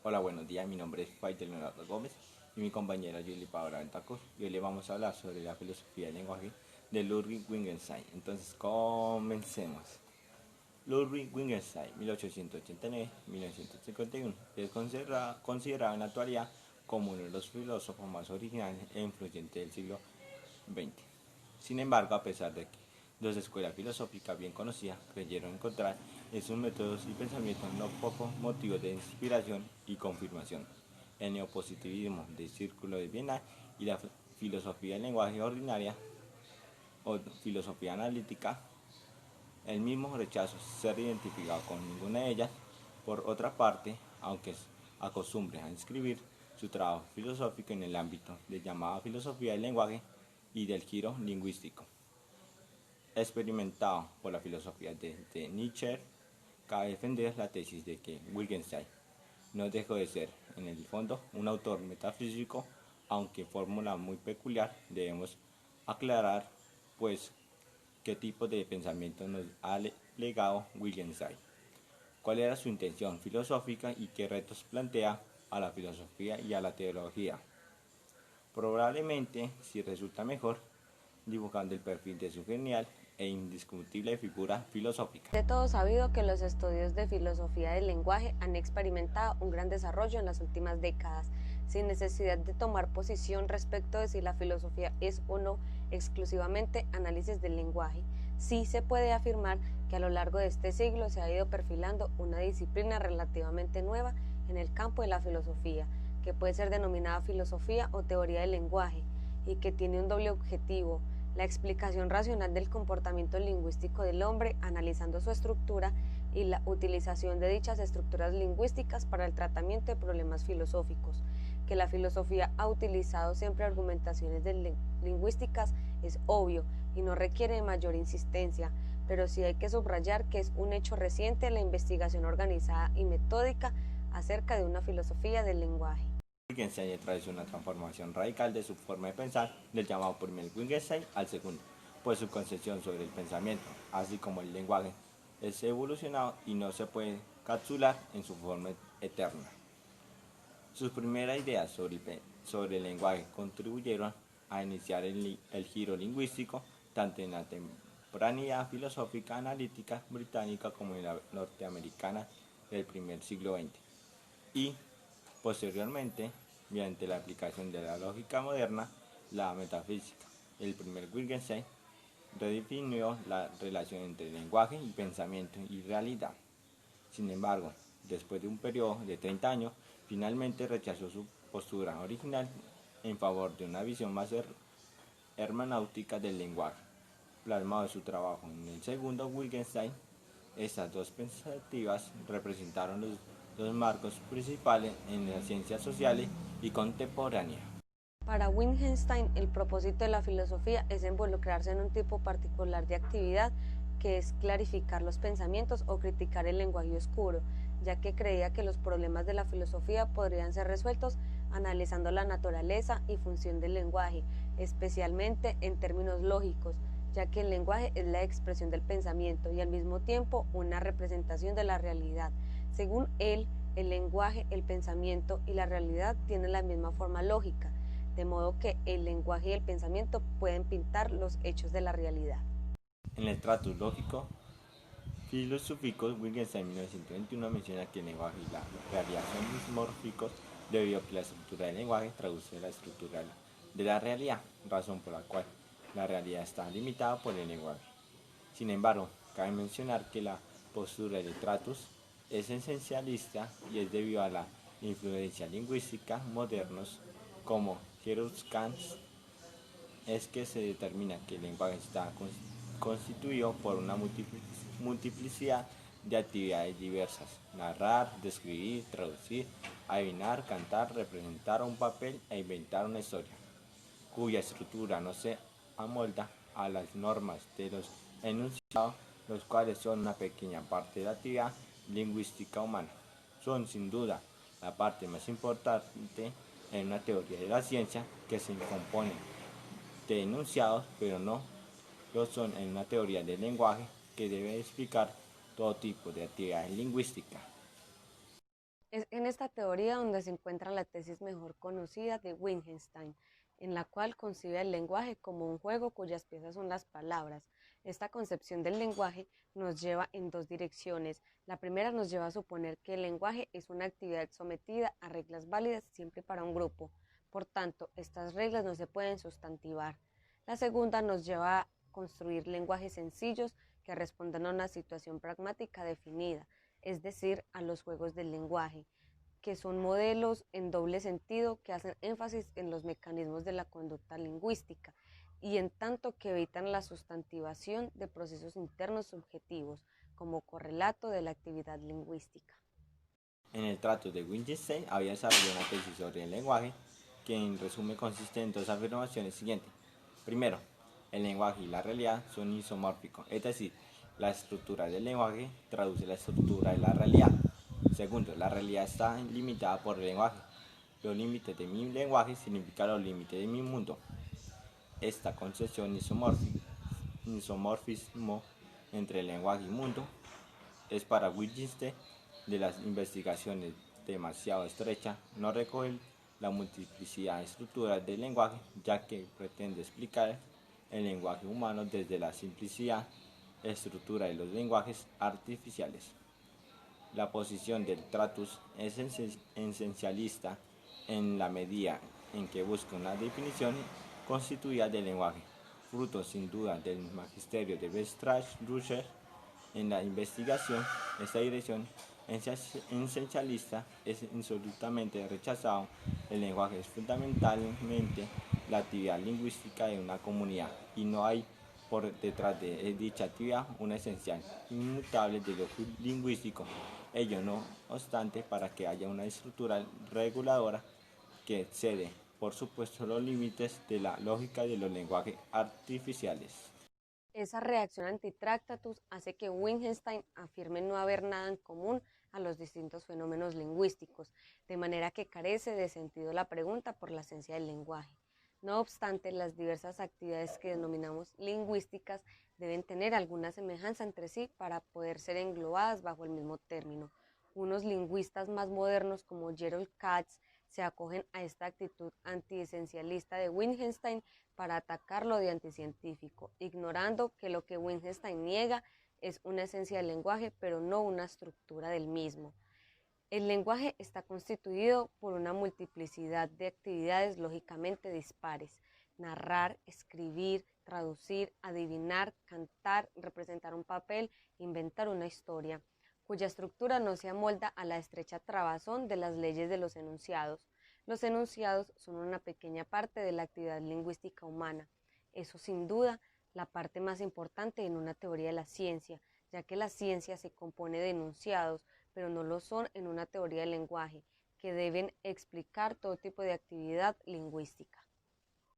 Hola, buenos días. Mi nombre es Faisal Leonardo Gómez y mi compañera Julie Paola Ventacor. Y hoy le vamos a hablar sobre la filosofía del lenguaje de Ludwig Wittgenstein. Entonces, comencemos. Ludwig Wittgenstein, 1889-1951, es considerado en la actualidad como uno de los filósofos más originales e influyentes del siglo XX. Sin embargo, a pesar de que dos escuelas filosóficas bien conocidas creyeron encontrar en sus métodos y pensamientos no pocos motivos de inspiración y confirmación, el neopositivismo del Círculo de Viena y la filosofía del lenguaje ordinaria o filosofía analítica, el mismo rechazo ser identificado con ninguna de ellas. Por otra parte, aunque acostumbre a inscribir su trabajo filosófico en el ámbito de llamada filosofía del lenguaje y del giro lingüístico, experimentado por la filosofía de Nietzsche, cabe defender la tesis de que Wittgenstein no dejó de ser, en el fondo, un autor metafísico, aunque fórmula muy peculiar. Debemos aclarar, pues, qué tipo de pensamiento nos ha legado Wittgenstein, cuál era su intención filosófica y qué retos plantea a la filosofía y a la teología. Probablemente, si resulta mejor, dibujando el perfil de su genial e indiscutible figura filosófica. De todo sabido que los estudios de filosofía del lenguaje han experimentado un gran desarrollo en las últimas décadas, sin necesidad de tomar posición respecto de si la filosofía es o no exclusivamente análisis del lenguaje. Sí se puede afirmar que a lo largo de este siglo se ha ido perfilando una disciplina relativamente nueva en el campo de la filosofía, que puede ser denominada filosofía o teoría del lenguaje, y que tiene un doble objetivo: la explicación racional del comportamiento lingüístico del hombre, analizando su estructura, y la utilización de dichas estructuras lingüísticas para el tratamiento de problemas filosóficos. Que la filosofía ha utilizado siempre argumentaciones lingüísticas es obvio y no requiere mayor insistencia, pero sí hay que subrayar que es un hecho reciente la investigación organizada y metódica acerca de una filosofía del lenguaje. Wittgenstein trae una transformación radical de su forma de pensar del llamado primer Wittgenstein al segundo, pues su concepción sobre el pensamiento, así como el lenguaje, es evolucionado y no se puede capsular en su forma eterna. Sus primeras ideas sobre el lenguaje contribuyeron a iniciar el giro lingüístico tanto en la tempraneidad filosófica analítica británica como en la norteamericana del primer siglo XX, y posteriormente, mediante la aplicación de la lógica moderna, la metafísica. El primer Wittgenstein redefinió la relación entre lenguaje y pensamiento y realidad. Sin embargo, después de un periodo de 30 años, finalmente rechazó su postura original en favor de una visión más hermenéutica del lenguaje, plasmado en su trabajo en el segundo Wittgenstein. Estas dos perspectivas representaron los dos marcos principales en las ciencias sociales y contemporáneas. Para Wittgenstein, el propósito de la filosofía es involucrarse en un tipo particular de actividad, que es clarificar los pensamientos o criticar el lenguaje oscuro, ya que creía que los problemas de la filosofía podrían ser resueltos analizando la naturaleza y función del lenguaje, especialmente en términos lógicos, ya que el lenguaje es la expresión del pensamiento y al mismo tiempo una representación de la realidad. Según él, el lenguaje, el pensamiento y la realidad tienen la misma forma lógica, de modo que el lenguaje y el pensamiento pueden pintar los hechos de la realidad. En el trato lógico filosófico, Wittgenstein en 1921 menciona que el lenguaje y la realidad son dismórficos debido a que la estructura del lenguaje traduce la estructura de la realidad, razón por la cual la realidad está limitada por el lenguaje. Sin embargo, cabe mencionar que la postura de Tratus es esencialista y es debido a la influencia lingüística modernos como Gerus Kant es que se determina que el lenguaje está constituido por una multiplicidad de actividades diversas: narrar, describir, traducir, adivinar, cantar, representar un papel e inventar una historia, cuya estructura no se amolda a las normas de los enunciados, los cuales son una pequeña parte de la actividad lingüística humana. Son sin duda la parte más importante en una teoría de la ciencia, que se compone de enunciados, pero no lo son en una teoría del lenguaje que debe explicar todo tipo de actividades lingüísticas. Es en esta teoría donde se encuentra la tesis mejor conocida de Wittgenstein, en la cual concibe el lenguaje como un juego cuyas piezas son las palabras. Esta concepción del lenguaje nos lleva en dos direcciones. La primera nos lleva a suponer que el lenguaje es una actividad sometida a reglas válidas siempre para un grupo. Por tanto, estas reglas no se pueden sustantivar. La segunda nos lleva a construir lenguajes sencillos que respondan a una situación pragmática definida, es decir, a los juegos del lenguaje, que son modelos en doble sentido que hacen énfasis en los mecanismos de la conducta lingüística y en tanto que evitan la sustantivación de procesos internos subjetivos como correlato de la actividad lingüística. En el trato de Wittgenstein había desarrollado una tesis sobre el lenguaje que en resumen consiste en dos afirmaciones siguientes. Primero, el lenguaje y la realidad son isomórficos, es decir, la estructura del lenguaje traduce la estructura de la realidad. Segundo, la realidad está limitada por el lenguaje. Los límites de mi lenguaje significan los límites de mi mundo. Esta concepción isomorfismo entre el lenguaje y mundo es para Wittgenstein de las investigaciones demasiado estrecha, no recoge la multiplicidad de estructuras del lenguaje, ya que pretende explicar el lenguaje humano desde la simplicidad estructura de los lenguajes artificiales. La posición del Tratus es esencialista en la medida en que busca una definición constituida del lenguaje, fruto sin duda del magisterio de Weierstrass-Russell. En la investigación, esta dirección esencialista es absolutamente rechazado. El lenguaje es fundamentalmente la actividad lingüística de una comunidad y no hay por detrás de dicha actividad una esencial inmutable de lo lingüístico. Ello no obstante, para que haya una estructura reguladora que excede, por supuesto, los límites de la lógica de los lenguajes artificiales. Esa reacción anti-Tractatus hace que Wittgenstein afirme no haber nada en común a los distintos fenómenos lingüísticos, de manera que carece de sentido la pregunta por la esencia del lenguaje. No obstante, las diversas actividades que denominamos lingüísticas deben tener alguna semejanza entre sí para poder ser englobadas bajo el mismo término. Unos lingüistas más modernos como Gerald Katz se acogen a esta actitud antiesencialista de Wittgenstein para atacarlo de anticientífico, ignorando que lo que Wittgenstein niega es una esencia del lenguaje, pero no una estructura del mismo. El lenguaje está constituido por una multiplicidad de actividades lógicamente dispares: narrar, escribir, traducir, adivinar, cantar, representar un papel, inventar una historia, cuya estructura no se amolda a la estrecha trabazón de las leyes de los enunciados. Los enunciados son una pequeña parte de la actividad lingüística humana. Eso sin duda la parte más importante en una teoría de la ciencia, ya que la ciencia se compone de enunciados, pero no lo son en una teoría del lenguaje, que deben explicar todo tipo de actividad lingüística.